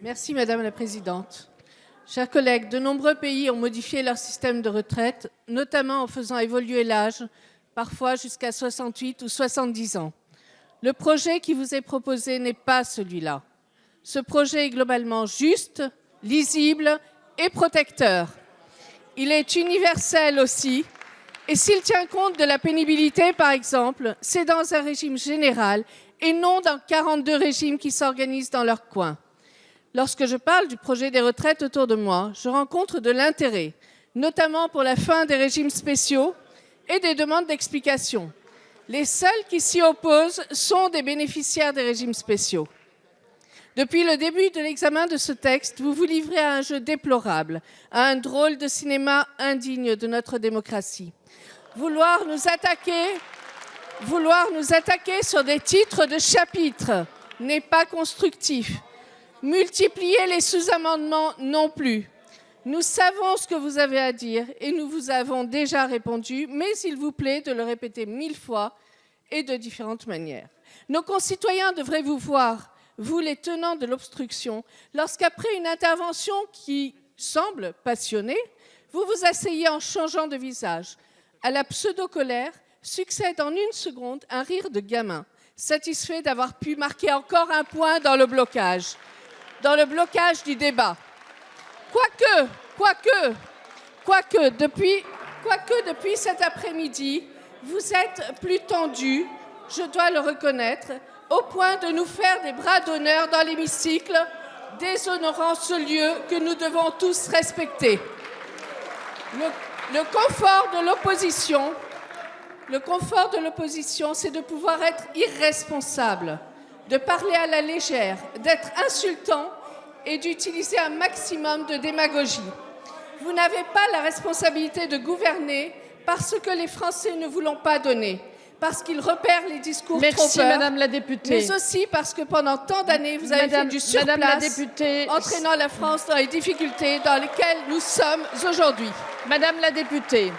Merci Madame la Présidente. Chers collègues, de nombreux pays ont modifié leur système de retraite, notamment en faisant évoluer l'âge, parfois jusqu'à 68 ou 70 ans. Le projet qui vous est proposé n'est pas celui-là. Ce projet est globalement juste, lisible et protecteur. Il est universel aussi, et s'il tient compte de la pénibilité, par exemple, c'est dans un régime général et non dans 42 régimes qui s'organisent dans leur coin. Lorsque je parle du projet des retraites autour de moi, je rencontre de l'intérêt, notamment pour la fin des régimes spéciaux et des demandes d'explications. Les seuls qui s'y opposent sont des bénéficiaires des régimes spéciaux. Depuis le début de l'examen de ce texte, vous vous livrez à un jeu déplorable, à un drôle de cinéma indigne de notre démocratie. Vouloir nous attaquer sur des titres de chapitres n'est pas constructif. Multiplier les sous-amendements non plus. Nous savons ce que vous avez à dire et nous vous avons déjà répondu, mais il vous plaît de le répéter 1000 fois et de différentes manières. Nos concitoyens devraient vous voir, vous les tenants de l'obstruction, lorsqu'après une intervention qui semble passionnée, vous vous asseyez en changeant de visage. À la pseudo-colère succède en une seconde un rire de gamin, satisfait d'avoir pu marquer encore un point dans le blocage du débat. Quoique, depuis cet après-midi, vous êtes plus tendu, je dois le reconnaître, au point de nous faire des bras d'honneur dans l'hémicycle, déshonorant ce lieu que nous devons tous respecter. Le confort de l'opposition, c'est de pouvoir être irresponsable, de parler à la légère, d'être insultant et d'utiliser un maximum de démagogie. Vous n'avez pas la responsabilité de gouverner parce que les Français ne vous l'ont pas donné, parce qu'ils repèrent les discours Merci, trompeurs, Madame la députée. mais aussi parce que pendant tant d'années, vous avez fait du surplace, entraînant la France dans les difficultés dans lesquelles nous sommes aujourd'hui. Madame la députée.